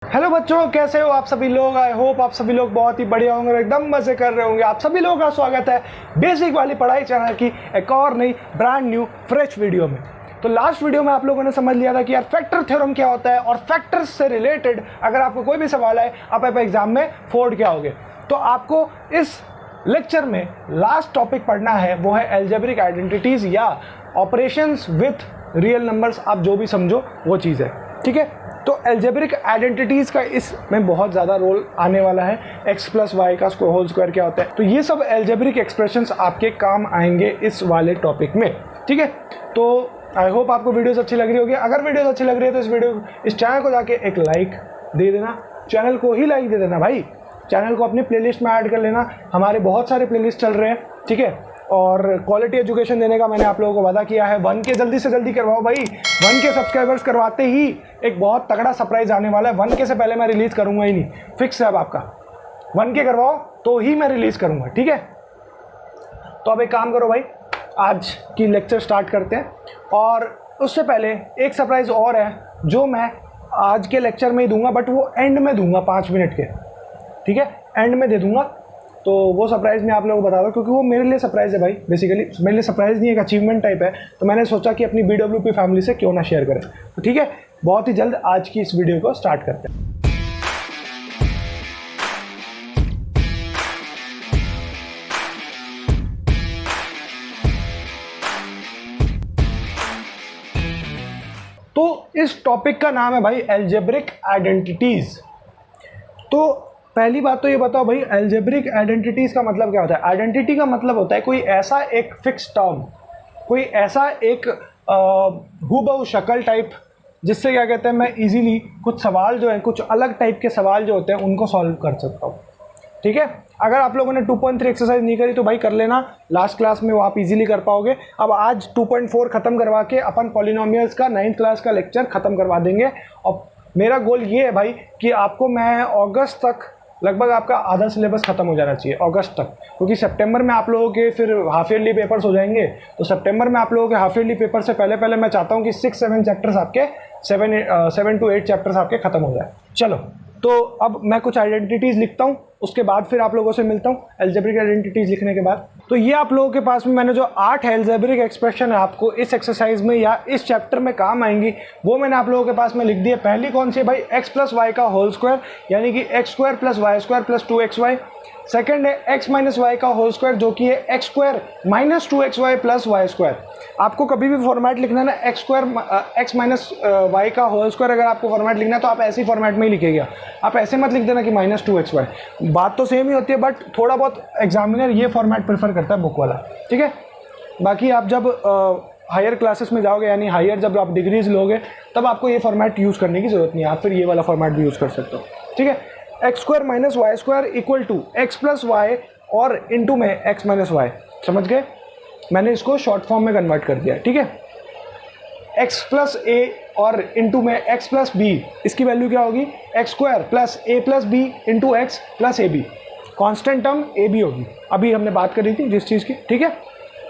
Hello बच्चों, कैसे हो आप सभी लोग। आई होप आप सभी लोग बहुत ही बढ़िया होंगे और एकदम मजे कर रहे होंगे। आप सभी लोगों का स्वागत है बेसिक वाली पढ़ाई चैनल की एक और नई ब्रांड न्यू फ्रेश वीडियो में। तो लास्ट वीडियो में आप लोगों ने समझ लिया था कि यार फैक्टर थ्योरम क्या होता है और फैक्टर्स से रिलेटेड अगर आपको कोई भी सवाल है आप एग्जाम में फोड़ के आओगे। तो आपको इस लेक्चर में लास्ट टॉपिक पढ़ना है, वो है अलजेब्रिक आइडेंटिटीज या ऑपरेशंस विथ रियल नंबर्स। आप जो भी समझो वो चीज़ है, ठीक है। तो अलजेब्रिक आइडेंटिटीज़ का इसमें बहुत ज़्यादा रोल आने वाला है। x प्लस वाई का होल स्क्वायर क्या होता है, तो ये सब अलजेब्रिक एक्सप्रेशंस आपके काम आएंगे इस वाले टॉपिक में, ठीक है। तो आई होप आपको वीडियोस अच्छी लग रही होगी। अगर वीडियोस अच्छी लग रही है तो इस चैनल को जाके एक लाइक दे देना, चैनल को ही लाइक दे देना भाई। चैनल को अपनी प्लेलिस्ट में ऐड कर लेना, हमारे बहुत सारे प्लेलिस्ट चल रहे हैं, ठीक है। और क्वालिटी एजुकेशन देने का मैंने आप लोगों को वादा किया है। 1 के जल्दी से जल्दी करवाओ भाई। 1 के सब्सक्राइबर्स करवाते ही एक बहुत तगड़ा सरप्राइज आने वाला है। 1 के से पहले मैं रिलीज़ करूंगा ही नहीं, फिक्स है अब आपका। 1 के करवाओ तो ही मैं रिलीज़ करूंगा, ठीक है। तो अब एक काम करो भाई, आज की लेक्चर स्टार्ट करते हैं। और उससे पहले एक सरप्राइज और है जो मैं आज के लेक्चर में ही दूंगा, बट वो एंड में दूंगा 5 मिनट के, ठीक है। एंड में दे दूंगा। तो वो सरप्राइज़ मैं आप लोगों को बता दूँ क्योंकि वो मेरे लिए सरप्राइज़ है भाई। बेसिकली मेरे लिए सरप्राइज़ नहीं, एक अचीवमेंट टाइप है। तो मैंने सोचा कि अपनी BWP फैमिली से क्यों ना शेयर करें। तो ठीक है, बहुत ही जल्द आज की इस वीडियो को स्टार्ट करते हैं। तो इस टॉपिक का नाम है भाई अलजेब्रिक आइडेंटिटीज़। तो पहली बात तो ये बताओ भाई, अलजेब्रिक आइडेंटिटीज़ का मतलब क्या होता है। आइडेंटिटी का मतलब होता है कोई ऐसा एक फिक्स टर्म, कोई ऐसा एक हूबहू शक्ल टाइप, जिससे क्या कहते हैं मैं इजीली कुछ सवाल जो है, कुछ अलग टाइप के सवाल जो होते हैं उनको सॉल्व कर सकता हूँ, ठीक है। अगर आप लोगों ने 2.3 एक्सरसाइज नहीं करी तो भाई कर लेना, लास्ट क्लास में वो आप इजीली कर पाओगे। अब आज 2.4 ख़त्म करवा के अपन पॉलिनोमियल्स का 9th क्लास का लेक्चर ख़त्म करवा देंगे। और मेरा गोल ये है भाई कि आपको मैं अगस्त तक लगभग आपका आधा सिलेबस खत्म हो जाना चाहिए, अगस्त तक, क्योंकि सितंबर में आप लोगों के फिर हाफ ईयरली पेपर्स हो जाएंगे। तो सितंबर में आप लोगों के हाफ ईयरली पेपर से पहले मैं चाहता हूँ कि 6-7 चैप्टर्स आपके 7 to 8 चैप्टर्स आपके खत्म हो जाए। चलो, तो अब मैं कुछ आइडेंटिटीज़ लिखता हूँ, उसके बाद फिर आप लोगों से मिलता हूँ अलजेब्रिक आइडेंटिटीज़ लिखने के बाद। तो ये आप लोगों के पास में मैंने जो 8 अलजेब्रिक एक्सप्रेशन है आपको इस एक्सरसाइज में या इस चैप्टर में काम आएंगी, वो मैंने आप लोगों के पास में लिख दी है। पहली कौन सी है भाई, x प्लस वाई का होल स्क्वायर, यानी कि x square plus y square plus 2xy। Second है x माइनस वाई का होल स्क्वायर, जो कि है x square minus 2xy plus y square. आपको कभी भी फॉर्मेट लिखना है ना, x square x minus y का होल स्क्वायर, अगर आपको फॉर्मेट लिखना है तो आप ऐसी फॉर्मेट में ही लिखेगा। आप ऐसे मत लिख देना कि माइनस 2xy। बात तो सेम ही होती है, बट थोड़ा बहुत एग्जामिनर ये फॉर्मेट प्रेफर करता है बुक वाला, ठीक है। बाकी आप जब हायर क्लासेस में जाओगे, यानी हायर जब आप डिग्रीज लोगे, तब आपको ये फॉर्मेट यूज़ करने की ज़रूरत नहीं है। आप फिर ये वाला फॉर्मेट भी यूज़ कर सकते हो, ठीक है। X square minus y square equal to x plus y और इनटू में एक्स माइनस वाई। समझ गए, मैंने इसको शॉर्ट फॉर्म में कन्वर्ट कर दिया, ठीक है। एक्स प्लस ए और इनटू में एक्स प्लस बी, इसकी वैल्यू क्या होगी, x square plus a plus b into x plus a b. Constant term a b होगी, अभी हमने बात करी थी जिस चीज़ की, ठीक है,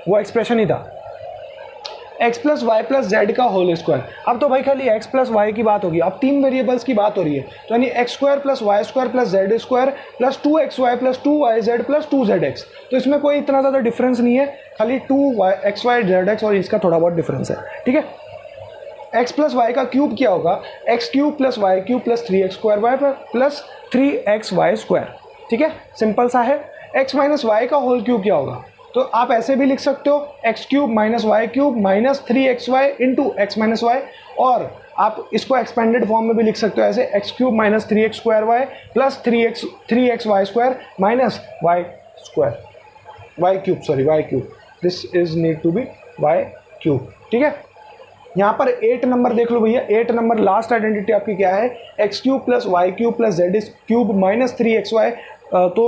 वो एक्सप्रेशन ही था। x plus y plus z का होल स्क्वायर। अब तो भाई खाली x प्लस वाई की बात होगी, अब 3 वेरिएबल्स की बात हो रही है, तो यानी x square plus y square plus z square plus 2xy plus 2yz plus 2zx। तो इसमें कोई इतना ज़्यादा डिफरेंस नहीं है, खाली 2xy/zx और इसका थोड़ा बहुत डिफरेंस है, ठीक है। x प्लस वाई का क्यूब क्या होगा, x cube plus y cube plus 3x square y plus 3xy square, ठीक है, सिंपल सा है। x माइनस वाई का होल क्यूब क्या होगा, तो आप ऐसे भी लिख सकते हो, x cube minus y cube minus 3xy into x minus y, और आप इसको एक्सपेंडेड फॉर्म में भी लिख सकते हो ऐसे, x cube minus 3x square y plus 3xy square minus y square, y cube, this is need to be y cube, ठीक है। यहाँ पर 8 नंबर देख लो भैया, 8 नंबर लास्ट आइडेंटिटी आपकी क्या है, x cube plus y cube plus z cube minus 3xy। तो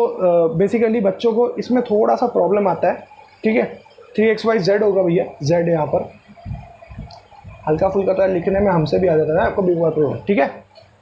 बेसिकली बच्चों को इसमें थोड़ा सा प्रॉब्लम आता है, ठीक है। 3xy z होगा भैया, z है यहाँ पर, हल्का फुल्का तो लिखने में हमसे भी आ जाता है ना, आपको भी बात होगा, ठीक है।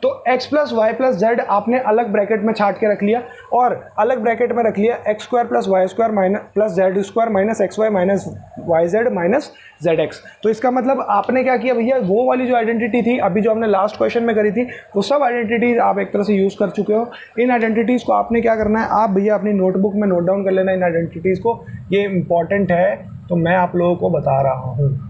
तो x plus y plus z आपने अलग ब्रैकेट में छाट के रख लिया और अलग ब्रैकेट में रख लिया x square plus y square minus plus z square minus x y minus y z minus z x. तो इसका मतलब आपने क्या किया भैया, वो वाली जो आइडेंटिटी थी अभी जो हमने लास्ट क्वेश्चन में करी थी वो सब आइडेंटिटीज आप एक तरह से यूज़ कर चुके हो। इन आइडेंटिटीज़ को आपने क्या करना है, आप भैया अपनी नोटबुक में नोट डाउन कर लेना इन आइडेंटिटीज़ को, ये इंपॉर्टेंट है तो मैं आप लोगों को बता रहा हूँ।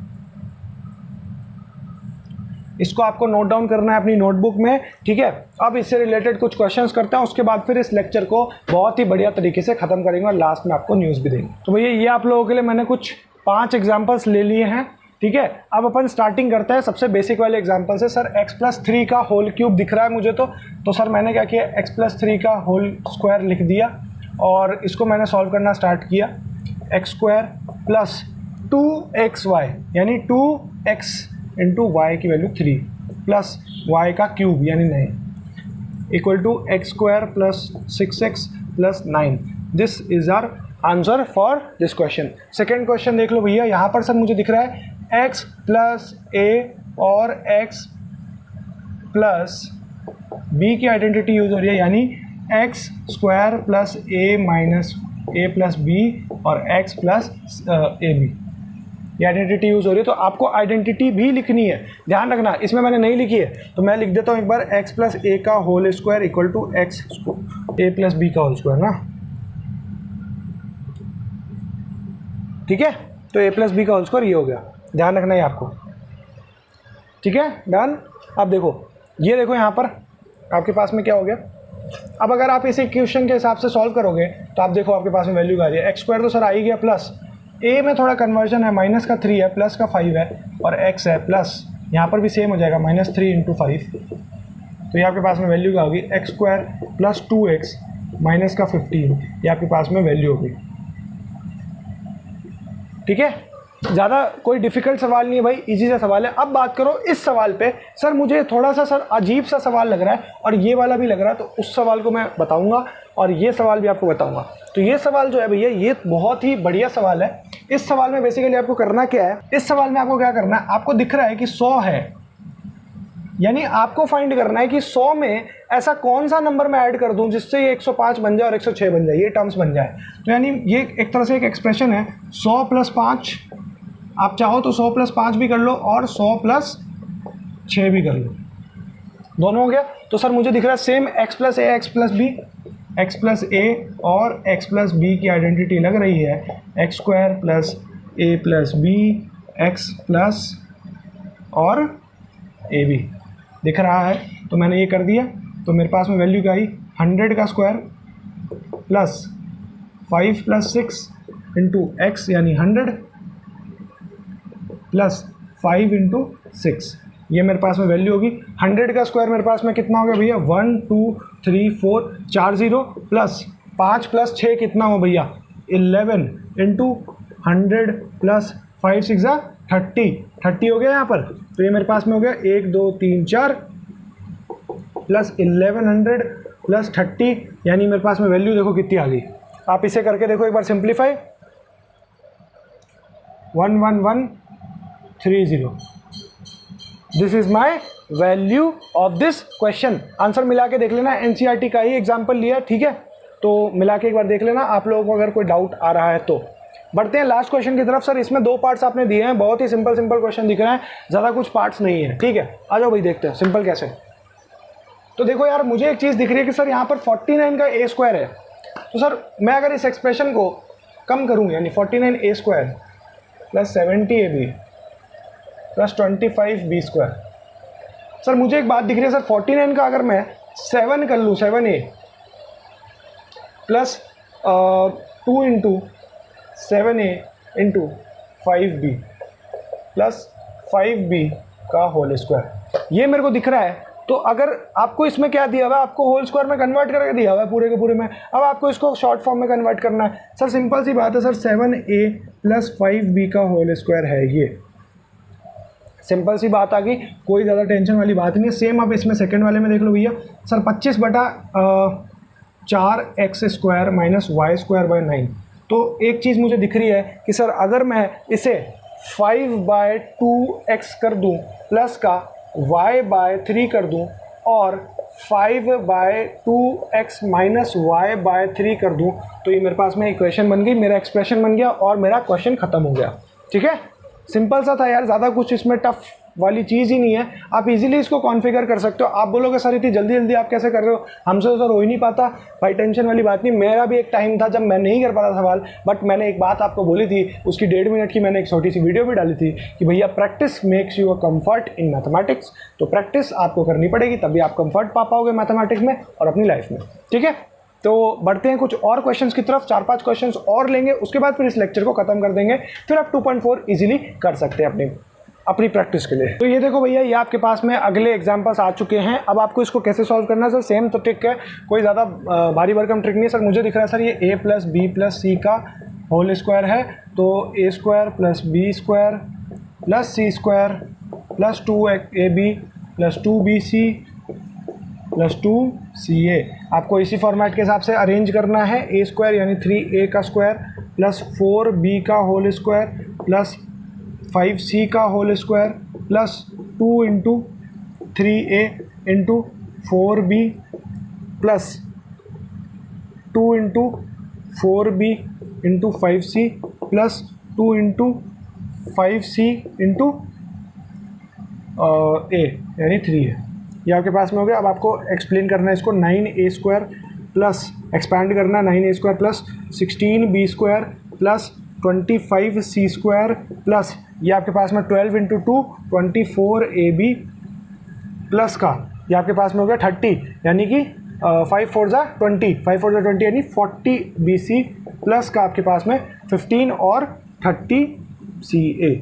इसको आपको नोट डाउन करना है अपनी नोटबुक में, ठीक है। अब इससे रिलेटेड कुछ क्वेश्चंस करते हैं, उसके बाद फिर इस लेक्चर को बहुत ही बढ़िया तरीके से ख़त्म करेंगे और लास्ट में आपको न्यूज़ भी देंगे। तो भैया ये आप लोगों के लिए मैंने कुछ 5 एग्जाम्पल्स ले लिए हैं, ठीक है। अब अपन स्टार्टिंग करते हैं सबसे बेसिक वाले एग्जाम्पल से। सर x+3 का होल क्यूब दिख रहा है मुझे, तो सर मैंने क्या किया, x+3 का होल स्क्वायर लिख दिया और इसको मैंने सॉल्व करना स्टार्ट किया। एक्स स्क्वायर प्लस 2xy यानी 2x इंटू वाई की वैल्यू 3 प्लस वाई का क्यूब यानी 9 equal to x square plus 6x plus 9। This is our answer for this question. Second question देख लो भैया, यहाँ पर सर मुझे दिख रहा है x प्लस ए और x प्लस बी की आइडेंटिटी यूज हो रही है, यानी एक्स स्क्वायर प्लस ए माइनस ए प्लस बी और x प्लस ए बी, ये आइडेंटिटी यूज़ हो रही है। तो आपको आइडेंटिटी भी लिखनी है, ध्यान रखना, इसमें मैंने नहीं लिखी है तो मैं लिख देता हूँ एक बार, x प्लस ए का whole square equal to x a plus b का होल स्क्वायर ना, ठीक है। तो a प्लस बी का होल स्क्वायर ये हो गया, ध्यान रखना है आपको, ठीक है, डन। अब देखो ये देखो यहाँ पर आपके पास में क्या हो गया। अब अगर आप इसे इक्वेशन के हिसाब से सॉल्व करोगे तो आप देखो आपके पास में वैल्यू आ रही है, एक्स स्क्वायर तो सर आ ही गया, प्लस ए में थोड़ा कन्वर्जन है, माइनस का 3 है प्लस का 5 है और x है प्लस यहाँ पर भी सेम हो जाएगा -3 इंटू 5, तो ये आपके पास में वैल्यू क्या होगी, x square plus 2x minus का 15, ये आपके पास में वैल्यू होगी, ठीक है। ज़्यादा कोई डिफ़िकल्ट सवाल नहीं है भाई, इजी सा सवाल है। अब बात करो इस सवाल पे, सर मुझे थोड़ा सा सर अजीब सा सवाल लग रहा है और ये वाला भी लग रहा है, तो उस सवाल को मैं बताऊंगा और ये सवाल भी आपको बताऊंगा। तो ये सवाल जो है भैया ये बहुत ही बढ़िया सवाल है। इस सवाल में बेसिकली आपको करना क्या है, इस सवाल में आपको क्या करना है, आपको दिख रहा है कि 100 है, यानी आपको फाइंड करना है कि 100 में ऐसा कौन सा नंबर मैं ऐड कर दूं जिससे ये 105 बन जाए और 106 बन जाए, ये टर्म्स बन जाए। तो यानी ये एक तरह से एक एक्सप्रेशन है, 100 प्लस 5, आप चाहो तो 100 प्लस 5 भी कर लो और 100 प्लस 6 भी कर लो, दोनों हो गया। तो सर मुझे दिख रहा है same x plus a x plus b, x plus a और x प्लस बी की आइडेंटिटी लग रही है, x square plus a plus b x plus और ए बी दिख रहा है। तो मैंने ये कर दिया, तो मेरे पास में वैल्यू क्या आई, 100 का square plus 5 plus 6 into x यानी 100 प्लस 5 इंटू 6, ये मेरे पास में वैल्यू होगी। 100 का स्क्वायर मेरे पास में कितना हो गया भैया, 1 2 3 4 4 0 प्लस 5 प्लस 6 कितना हो भैया, 11 इंटू 100 प्लस 5 6 30 हो गया यहाँ पर। तो ये मेरे पास में हो गया 1 2 3 4 प्लस 1100 प्लस 30, यानी मेरे पास में वैल्यू देखो कितनी आ गई। आप इसे करके देखो एक बार simplify, 11130, this is my value of this question. Answer मिला के देख लेना, एनसीईआरटी का ही एग्जाम्पल लिया, ठीक है। तो मिला के एक बार देख लेना, आप लोगों को अगर कोई डाउट आ रहा है तो। बढ़ते हैं लास्ट क्वेश्चन की तरफ। सर इसमें 2 पार्ट्स आपने दिए हैं, बहुत ही सिंपल क्वेश्चन दिख रहे हैं, ज़्यादा कुछ पार्ट्स नहीं है, ठीक है। आ जाओ भाई देखते हैं सिंपल कैसे। तो देखो यार मुझे एक चीज़ दिख रही है कि सर यहाँ पर 49 का ए स्क्वायर है, तो सर मैं अगर इस एक्सप्रेशन को कम करूँ यानी 49 a square plus 70 a b plus 25 b square, sir मुझे एक बात दिख रही है सर 49 का अगर मैं 7 कर लूँ, 7a plus 2 into 7a into 5b plus 5b का होल स्क्वायर, ये मेरे को दिख रहा है। तो अगर आपको इसमें क्या दिया हुआ है, आपको होल स्क्वायर में कन्वर्ट करके दिया हुआ है पूरे के पूरे में, अब आपको इसको शॉर्ट फॉर्म में कन्वर्ट करना है। सर सिंपल सी बात है सर, 7a प्लस 5b का होल स्क्वायर है, ये सिंपल सी बात आ गई, कोई ज़्यादा टेंशन वाली बात नहीं है। सेम अब इसमें सेकंड वाले में देख लो भैया, सर 25 बटा 4x square minus y square by 9। तो एक चीज़ मुझे दिख रही है कि सर अगर मैं इसे 5/2x कर दूं प्लस का y/3 कर दूं और 5/2x माइनस वाई बाय 3 कर दूं तो ये मेरे पास में इक्वेशन बन गई, मेरा एक्सप्रेशन बन गया और मेरा क्वेश्चन ख़त्म हो गया। ठीक है, सिंपल सा था यार, ज़्यादा कुछ इसमें टफ वाली चीज़ ही नहीं है। आप इजीली इसको कॉन्फ़िगर कर सकते हो। आप बोलोगे सर इतनी जल्दी जल्दी आप कैसे कर रहे हो, हमसे तो सर हो ही नहीं पाता। भाई टेंशन वाली बात नहीं, मेरा भी एक टाइम था जब मैं नहीं कर पाता सवाल, बट मैंने एक बात आपको बोली थी, उसकी 1.5 मिनट की मैंने एक छोटी सी वीडियो भी डाली थी कि भैया practice makes you a comfort in mathematics. तो प्रैक्टिस आपको करनी पड़ेगी, तभी आप कंफर्ट पा पाओगे मैथमेटिक्स में और अपनी लाइफ में। ठीक है, तो बढ़ते हैं कुछ और क्वेश्चंस की तरफ। 4-5 क्वेश्चंस और लेंगे, उसके बाद फिर इस लेक्चर को खत्म कर देंगे। फिर आप 2.4 इजीली कर सकते हैं अपनी प्रैक्टिस के लिए। तो ये देखो भैया, ये आपके पास में अगले एग्जांपल्स आ चुके हैं। अब आपको इसको कैसे सॉल्व करना है सर, सेम तो ट्रिक है, कोई ज़्यादा भारी भरकम ट्रिक नहीं है सर। मुझे दिख रहा है सर ये a plus b plus c का होल स्क्वायर है, तो a square plus b square plus c square plus 2ab plus 2bc plus 2ca। आपको इसी फॉर्मेट के हिसाब से अरेंज करना है। a स्क्वायर यानी 3a का स्क्वायर प्लस 4b का होल स्क्वायर प्लस 5c का whole square plus 2 into 3a into 4b plus 2 into 4b into 5c plus 2 into 5c into a यानी 3 है। ये आपके पास में हो गया। अब आपको एक्सप्लेन करना है इसको। 9a स्क्वायर प्लस एक्सपैंड करना 9a square plus 16b square plus 25c square plus ये आपके पास में 12 इंटू 2 24ab प्लस का ये आपके पास में हो गया 30 यानी कि 5 4 जा 20 यानी 40bc प्लस का आपके पास में 15 और 30ca।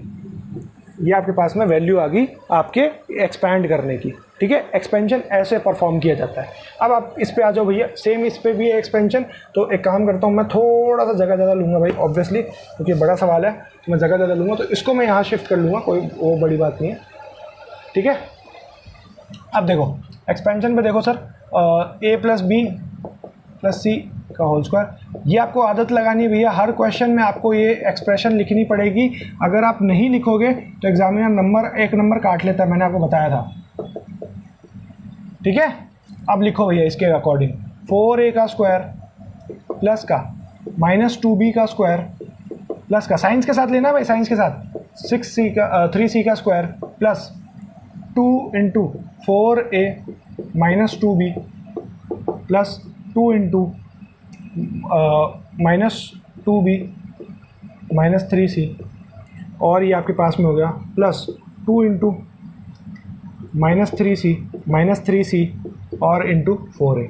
ये आपके पास में वैल्यू आ गई आपके एक्सपैंड करने की। ठीक है, एक्सपेंशन ऐसे परफॉर्म किया जाता है। अब आप इस पे आ जाओ भैया, सेम इस पे भी है एक्सपेंशन। तो एक काम करता हूँ, मैं थोड़ा सा जगह ज़्यादा लूँगा भाई, ऑब्वियसली क्योंकि बड़ा सवाल है तो मैं जगह ज़्यादा लूँगा, तो इसको मैं यहाँ शिफ्ट कर लूँगा, कोई वो बड़ी बात नहीं है। ठीक है, अब देखो एक्सपेंशन पे देखो sir, a plus b plus c का होल स्क्वायर। ये आपको आदत लगानी है भैया, हर क्वेश्चन में आपको ये एक्सप्रेशन लिखनी पड़ेगी। अगर आप नहीं लिखोगे तो एग्जामिनर एक नंबर काट लेता है, मैंने आपको बताया था। ठीक है, अब लिखो भैया इसके अकॉर्डिंग 4a का स्क्वायर प्लस का माइनस 2b का स्क्वायर प्लस का, साइंस के साथ लेना भाई, साइंस के साथ 6c का 3c का square plus 2 into 4a minus 2b plus 2 into minus 2b minus 3c और ये आपके पास में हो गया प्लस 2 इंटू माइनस 3c और इंटू 4a।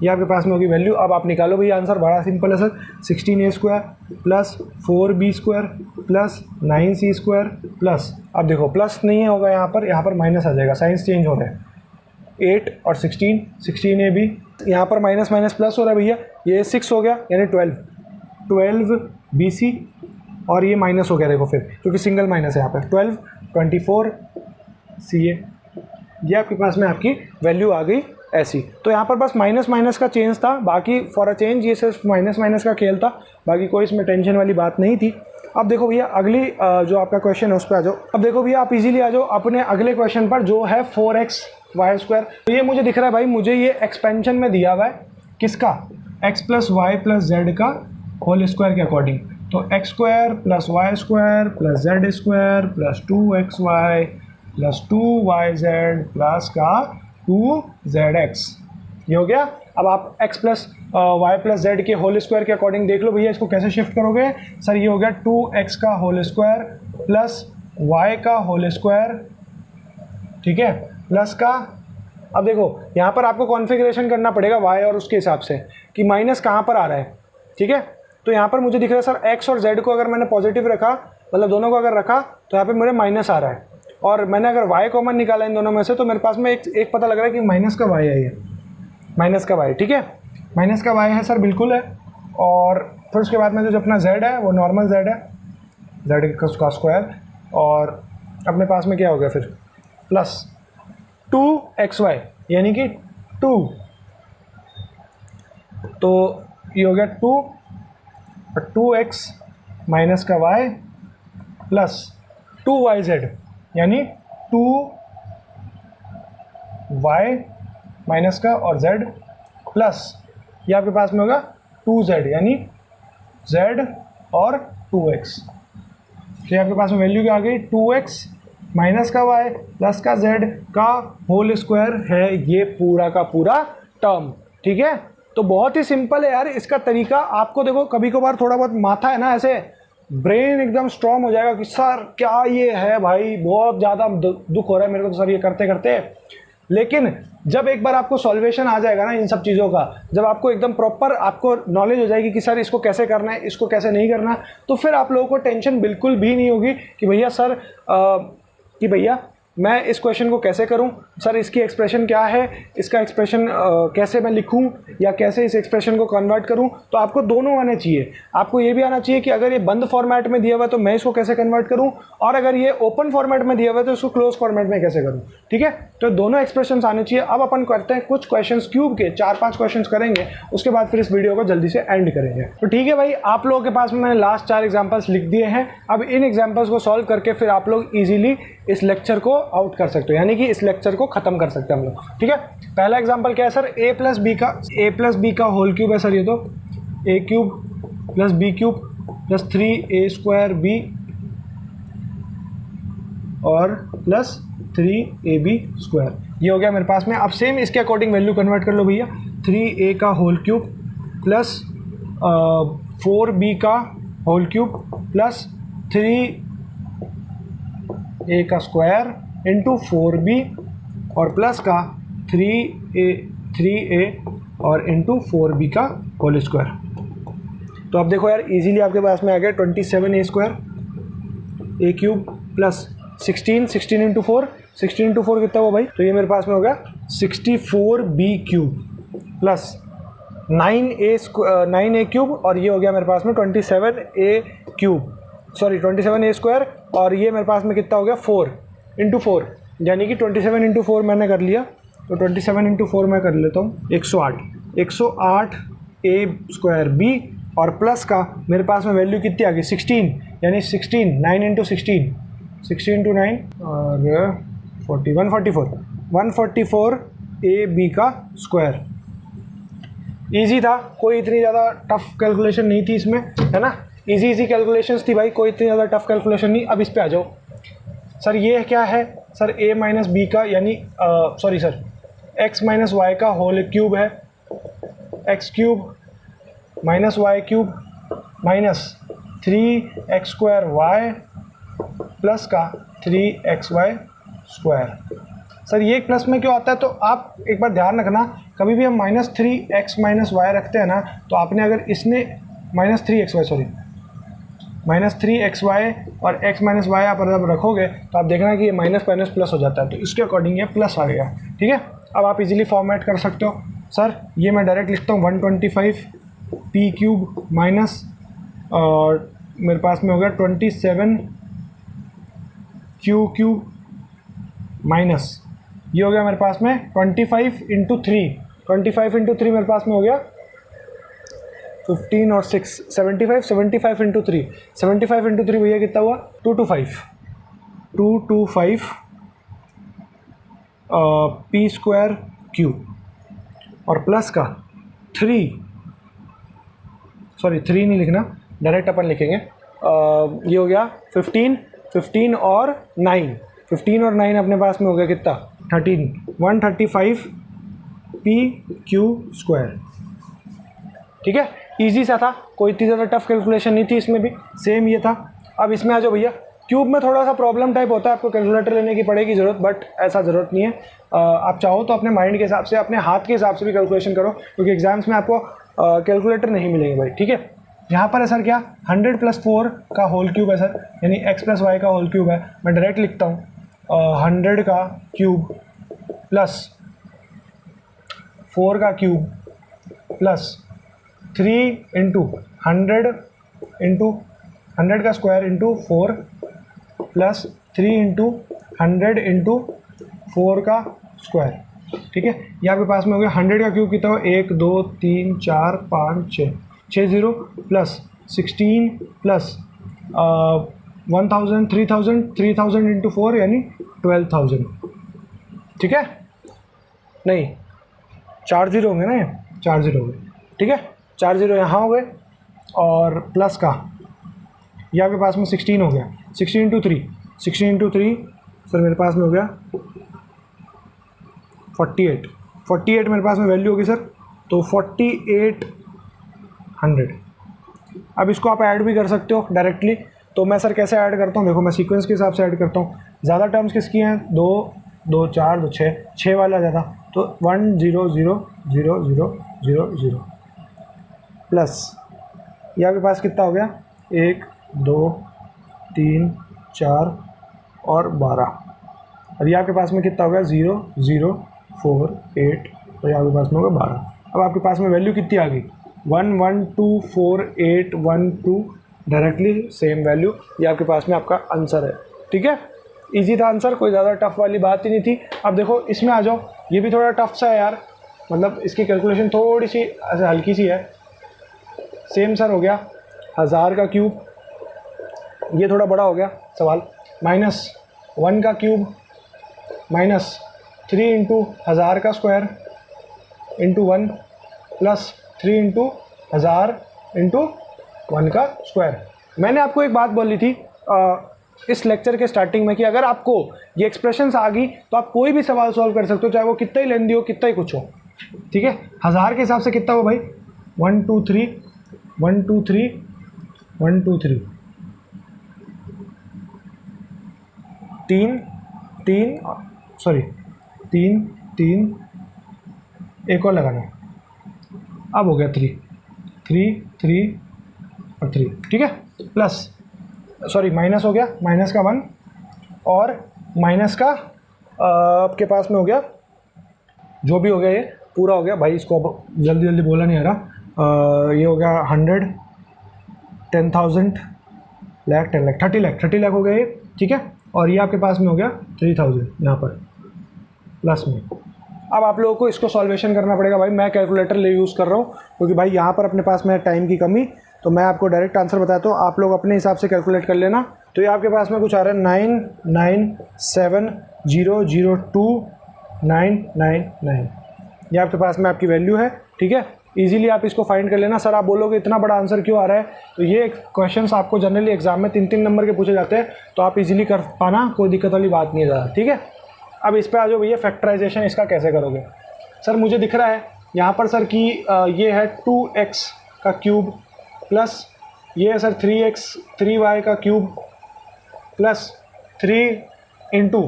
ये आपके पास में होगी वैल्यू। अब आप निकालो भैया आंसर, बड़ा सिंपल है sir. 16a square plus 4b square plus 9c square plus, अब देखो प्लस नहीं होगा यहाँ पर माइनस आ जाएगा, साइंस चेंज हो रहा है। 8 और 16ab, यहाँ पर माइनस माइनस प्लस हो रहा है भैया, ये 6 हो गया यानी 12bc और ये माइनस हो गया देखो फिर, क्योंकि सिंगल माइनस है यहाँ पर 12 24ca। ये आपके पास में आपकी वैल्यू आ गई ऐसी। तो यहाँ पर बस माइनस माइनस का चेंज था, बाकी फॉर अ चेंज ये सिर्फ माइनस माइनस का खेल था, बाकी कोई इसमें टेंशन वाली बात नहीं थी। अब देखो भैया अगली जो आपका क्वेश्चन है उस पर आ जाओ। अब देखो भैया आप इजीली आ जाओ अपने अगले क्वेश्चन पर, जो है 4x वाई स्क्वायर। तो ये मुझे दिख रहा है भाई, मुझे ये एक्सपेंशन में दिया हुआ है किसका, x plus y plus z का होल स्क्वायर के अकॉर्डिंग। तो x square plus y square plus z square plus 2xy plus 2yz plus का 2zx, ये हो गया। अब आप x plus y plus z के होल स्क्वायर के अकॉर्डिंग देख लो भैया, इसको कैसे शिफ्ट करोगे सर। ये हो गया 2x का होल स्क्वायर प्लस y का होल स्क्वायर, ठीक है, प्लस का, अब देखो यहाँ पर आपको कॉन्फ़िगरेशन करना पड़ेगा y और उसके हिसाब से कि माइनस कहाँ पर आ रहा है। ठीक है, तो यहाँ पर मुझे दिख रहा है सर x और z को अगर मैंने पॉजिटिव रखा, मतलब दोनों को अगर रखा, तो यहाँ पे मेरे माइनस आ रहा है। और मैंने अगर y कॉमन निकाला इन दोनों में से, तो मेरे पास में एक पता लग रहा है कि माइनस का y है, ये माइनस का y। ठीक है, माइनस का y है सर, बिल्कुल है। और फिर उसके बाद में जो अपना z है वो नॉर्मल z है, z का स्क्वायर, और अपने पास में क्या हो गया फिर प्लस 2xy यानी कि 2, तो ये हो गया 2 और 2x माइनस का y प्लस 2yz यानी 2y माइनस का और z प्लस ये आपके पास में होगा 2z यानी z और 2x। तो आपके पास में वैल्यू क्या आ गई 2x माइनस का y प्लस का z का होल स्क्वायर है ये पूरा का पूरा टर्म। ठीक है, तो बहुत ही सिंपल है यार इसका तरीका। आपको देखो कभी कभार थोड़ा बहुत माथा है ना ऐसे ब्रेन एकदम स्ट्रॉन्ग हो जाएगा कि सर क्या ये है भाई, बहुत ज़्यादा दुख हो रहा है मेरे को तो सर ये करते करते। लेकिन जब एक बार आपको सॉल्वेशन आ जाएगा ना इन सब चीज़ों का, जब आपको एकदम प्रॉपर आपको नॉलेज हो जाएगी कि सर इसको कैसे करना है, इसको कैसे नहीं करना, तो फिर आप लोगों को टेंशन बिल्कुल भी नहीं होगी कि भैया सर कि भैया मैं इस क्वेश्चन को कैसे करूं, सर इसकी एक्सप्रेशन क्या है, इसका एक्सप्रेशन कैसे मैं लिखूं या कैसे इस एक्सप्रेशन को कन्वर्ट करूं। तो आपको दोनों आने चाहिए। आपको ये भी आना चाहिए कि अगर ये बंद फॉर्मेट में दिया हुआ है तो मैं इसको कैसे कन्वर्ट करूं, और अगर ये ओपन फॉर्मेट में दिया हुआ है तो इसको क्लोज फॉर्मेट में कैसे करूं। ठीक है, तो दोनों एक्सप्रेशन आने चाहिए। अब अपन करते हैं कुछ क्वेश्चन क्यूब के, 4-5 क्वेश्चन करेंगे, उसके बाद फिर इस वीडियो को जल्दी से एंड करेंगे। तो ठीक है भाई, आप लोगों के पास में मैंने लास्ट 4 एग्जाम्पल्स लिख दिए हैं। अब इन एग्जाम्पल्स को सॉल्व करके फिर आप लोग ईजिली इस लेक्चर को आउट कर सकते हो, यानी कि इस लेक्चर को खत्म कर सकते हैं हम लोग। ठीक है, पहला एग्जांपल क्या है सर, a प्लस बी का होल क्यूब है सर। ये तो a cube plus b cube plus 3a square b और प्लस 3ab स्क्वायर, ये हो गया मेरे पास में। अब सेम इसके अकॉर्डिंग वैल्यू कन्वर्ट कर लो भैया। 3a का होल क्यूब प्लस 4b का होल क्यूब प्लस 3a का स्क्वायर इंटू 4b और प्लस का 3a और इंटू 4b का होल स्क्वायर। तो अब देखो यार इजीली आपके पास में आ गया 27a square a cube plus 16 into 4, 16 into 4 कितना हुआ भाई, तो ये मेरे पास में हो गया 64b cube plus 9a cube और ये हो गया मेरे पास में 27a cube, sorry 27a square, और ये मेरे पास में कितना हो गया 4 इंटू 4, यानी कि 27 इंटू 4 मैंने कर लिया। तो 27 इंटू 4 मैं कर लेता हूँ 108 a स्क्वायर b और प्लस का मेरे पास में वैल्यू कितनी आ गई 16, यानी 16 9 इंटू 16 इंटू 9 और 144 a b का स्क्वायर। ईजी था, कोई इतनी ज़्यादा टफ कैलकुलेशन नहीं थी इसमें, है ना। इजी कैलकुलेशंस थी भाई, कोई इतनी ज़्यादा टफ कैलकुलेशन नहीं। अब इस पे आ जाओ सर, ये क्या है सर, a माइनस बी का यानी sorry sir x minus y का होल क्यूब है, x cube minus y cube minus 3x square y plus का 3xy स्क्वायर। सर ये प्लस में क्यों आता है, तो आप एक बार ध्यान रखना, कभी भी हम -3x माइनस वाई रखते हैं ना, तो आपने अगर इसने -3xy और x माइनस वाई आप अगर रखोगे तो आप देखना कि ये माइनस प्लस हो जाता है, तो इसके अकॉर्डिंग ये प्लस आ गया। ठीक है, अब आप इजीली फॉर्मेट कर सकते हो। सर ये मैं डायरेक्ट लिखता हूँ 125 p क्यूब माइनस और मेरे पास में हो गया 27 q क्यूब माइनस ये हो गया मेरे पास में 25 इंटू 3 मेरे पास में हो गया 15 और 6 75 इंटू 3 भैया कितना हुआ 225 p स्क्वायर क्यूब और प्लस का 3 नहीं लिखना, डायरेक्ट अपन लिखेंगे। ये हो गया 15 और 9 अपने पास में हो गया कितना 135 p क्यू स्क्वायर। ठीक है, इजी सा था, कोई इतनी ज़्यादा टफ कैलकुलेशन नहीं थी इसमें भी, सेम ये था। अब इसमें आ जाओ भैया, क्यूब में थोड़ा सा प्रॉब्लम टाइप होता है, आपको कैलकुलेटर लेने की पड़ेगी ज़रूरत, बट ऐसा ज़रूरत नहीं है। आप चाहो तो अपने माइंड के हिसाब से, अपने हाथ के हिसाब से भी कैलकुलेशन करो, क्योंकि एग्जाम्स में आपको कैलकुलेटर नहीं मिलेंगे भाई। ठीक है, यहाँ पर है सर क्या 100 + 4 का होल क्यूब है सर, यानी x + y का होल क्यूब है। मैं डायरेक्ट लिखता हूँ 100 का क्यूब प्लस 4 का क्यूब प्लस 3 इंटू 100 का square into 4 plus 3 into 100 into 4 का स्क्वायर। ठीक है, ये आपके पास में हो गया 100 का क्यूब कितना हो 1 2 3 4 5 6 0 प्लस 16 प्लस 1000 3000 इंटू 4 यानी 12000। ठीक है, नहीं 4 जीरो होंगे ना, ये 4 जीरो हो गए, ठीक है। 4 जीरो यहाँ हो गए, और प्लस का ये आपके पास में 16 हो गया। 16 इंटू 3, 16 इंटू 3 सर मेरे पास में हो गया 48। 48 मेरे पास में वैल्यू होगी सर, तो 4800। अब इसको आप ऐड भी कर सकते हो डायरेक्टली, तो मैं सर कैसे ऐड करता हूँ, देखो मैं सीक्वेंस के हिसाब से ऐड करता हूँ। ज़्यादा टर्म्स किसकी हैं, 2 2 4 2 6, 6 वाला ज़्यादा, तो 1 0 0 0 0 0 0 प्लस ये आपके पास कितना हो गया, 1 2 3 4 और 12, और ये आपके पास में कितना हो गया, 0 0 4 8, और ये आपके पास में होगा 12। अब आपके पास में वैल्यू कितनी आ गई, 1 1 2 4 8 1 2, डायरेक्टली सेम वैल्यू, ये आपके पास में आपका आंसर है, ठीक है। इजी था आंसर, कोई ज़्यादा टफ वाली बात ही नहीं थी। अब देखो इसमें आ जाओ, ये भी थोड़ा टफ सा है यार, मतलब इसकी कैलकुलेशन थोड़ी सी ऐसे हल्की सी है। सेम सर हो गया 1000 का क्यूब, ये थोड़ा बड़ा हो गया सवाल, -1 का क्यूब माइनस 3 इंटू 1000 का square into 1 plus 3 into 1000 into 1 का स्क्वायर। मैंने आपको एक बात बोली थी इस लेक्चर के स्टार्टिंग में कि अगर आपको ये एक्सप्रेशंस आ गई तो आप कोई भी सवाल सॉल्व कर सकते हो, चाहे वो कितना ही लेंदी हो, कितना ही कुछ हो, ठीक है। 1000 के हिसाब से कितना हो भाई, 1 2 3 1 2 3 1 2 3 3 3 सॉरी 3 3, एक और लगाना, अब हो गया 3 3 3 और 3, ठीक है। प्लस सॉरी माइनस हो गया, माइनस का 1 और माइनस का आपके पास में हो गया, जो भी हो गया ये पूरा हो गया भाई, इसको अब जल्दी जल्दी बोला नहीं आ रहा। ये हो गया 100 10,000 लाख 10 लाख 30 लाख हो गया ये, ठीक है। और ये आपके पास में हो गया 3000 यहाँ पर प्लस में। अब आप लोगों को इसको सॉल्वेशन करना पड़ेगा भाई, मैं कैलकुलेटर ले यूज़ कर रहा हूँ क्योंकि भाई यहाँ पर अपने पास में टाइम की कमी, तो मैं आपको डायरेक्ट आंसर बताता हूँ, आप लोग अपने हिसाब से कैलकुलेट कर लेना। तो ये आपके पास में कुछ आ रहा है 997029999, ये आपके पास में आपकी वैल्यू है, ठीक है। इजीली आप इसको फाइंड कर लेना। सर आप बोलोगे इतना बड़ा आंसर क्यों आ रहा है, तो ये क्वेश्चंस आपको जनरली एग्जाम में 3-3 नंबर के पूछे जाते हैं, तो आप इजीली कर पाना, कोई दिक्कत वाली बात नहीं है ज़्यादा, ठीक है। अब इस पर आ जाओ भैया, फैक्टराइजेशन इसका कैसे करोगे। सर मुझे दिख रहा है यहाँ पर सर कि ये है 2x का क्यूब प्लस ये है सर 3y का क्यूब प्लस 3 इंटू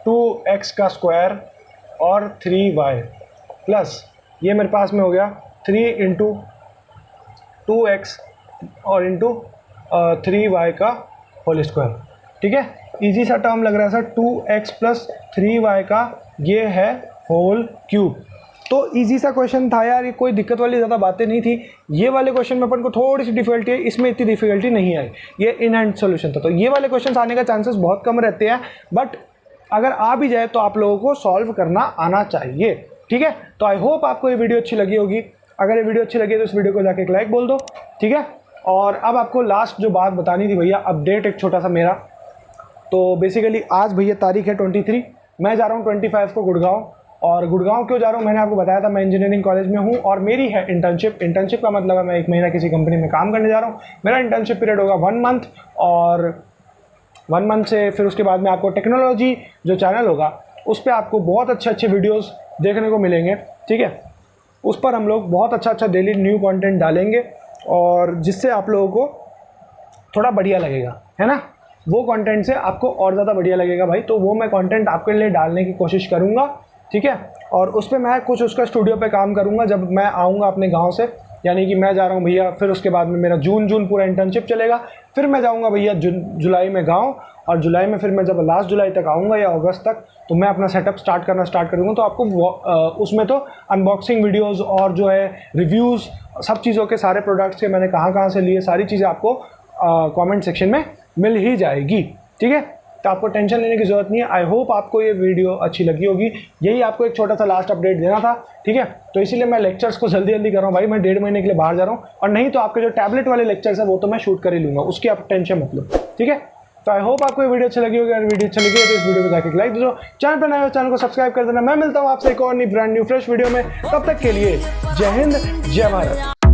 2x का स्क्वायर और 3y प्लस ये मेरे पास में हो गया 3 इंटू 2x और इंटू 3y का होल स्क्वायर, ठीक है। इजी सा टर्म लग रहा है सर, 2x प्लस 3y का ये है होल क्यूब। तो इजी सा क्वेश्चन था यार, ये कोई दिक्कत वाली ज़्यादा बातें नहीं थी। ये वाले क्वेश्चन में अपन को थोड़ी सी डिफिकल्टी है, इसमें इतनी डिफिकल्टी नहीं आई, ये इन हैंड सोल्यूशन था। तो ये वाले क्वेश्चन आने का चांसेस बहुत कम रहते हैं, बट अगर आ भी जाए तो आप लोगों को सॉल्व करना आना चाहिए, ठीक है। तो आई होप आपको ये वीडियो अच्छी लगी होगी। अगर ये वीडियो अच्छी लगी तो इस वीडियो को जाके एक लाइक बोल दो, ठीक है। और अब आपको लास्ट जो बात बतानी थी भैया, अपडेट एक छोटा सा मेरा। तो बेसिकली आज भैया तारीख है 23, मैं जा रहा हूँ 25 को गुड़गांव। और गुड़गांव क्यों जा रहा हूँ, मैंने आपको बताया था, मैं इंजीनियरिंग कॉलेज में हूँ और मेरी है इंटर्नशिप का मतलब है मैं 1 महीना किसी कंपनी में काम करने जा रहा हूँ। मेरा इंटर्नशिप पीरियड होगा 1 मंथ, और 1 मंथ से फिर उसके बाद में आपको टेक्नोलॉजी जो चैनल होगा उस पर आपको बहुत अच्छे वीडियोज़ देखने को मिलेंगे, ठीक है। उस पर हम लोग बहुत अच्छा डेली न्यू कंटेंट डालेंगे, और जिससे आप लोगों को थोड़ा बढ़िया लगेगा, है ना। वो कंटेंट से आपको और ज़्यादा बढ़िया लगेगा भाई, तो वो मैं कंटेंट आपके लिए डालने की कोशिश करूँगा, ठीक है। और उस पर मैं कुछ उसका स्टूडियो पे काम करूँगा जब मैं आऊँगा अपने गांव से, यानी कि मैं जा रहा हूँ भैया, फिर उसके बाद में मेरा जून पूरा इंटर्नशिप चलेगा, फिर मैं जाऊँगा भैया जुलाई में गाँव, और जुलाई में फिर मैं जब लास्ट जुलाई तक आऊँगा या अगस्त तक, तो मैं अपना सेटअप स्टार्ट करूँगा। तो आपको उसमें तो अनबॉक्सिंग वीडियोज़ और जो है रिव्यूज़ सब चीज़ों के, सारे प्रोडक्ट्स के मैंने कहाँ से लिए, सारी चीज़ें आपको कमेंट सेक्शन में मिल ही जाएगी, ठीक है। तो आपको टेंशन लेने की ज़रूरत नहीं है। आई होप आपको ये वीडियो अच्छी लगी होगी, यही आपको एक छोटा सा लास्ट अपडेट देना था, ठीक है। तो इसीलिए मैं लेक्चर्स को जल्दी कर रहा हूँ भाई, मैं 1.5 महीने के लिए बाहर जा रहा हूँ, और नहीं तो आपके जो टैबलेट वाले लेक्चर्स है वो तो मैं शूट कर ही लूँगा, उसकी आप टेंशन मत लो, ठीक है। तो आई होप आपको ये वीडियो अच्छी लगी होगी। अगर वीडियो अच्छी लगी है तो इस वीडियो को जाकर लाइक दो, चैनल पर नए हो चैनल को सब्सक्राइब कर देना। मैं मिलता हूँ आपसे एक और नई ब्रांड न्यू फ्रेश वीडियो में, तब तक के लिए जय हिंद जय भारत।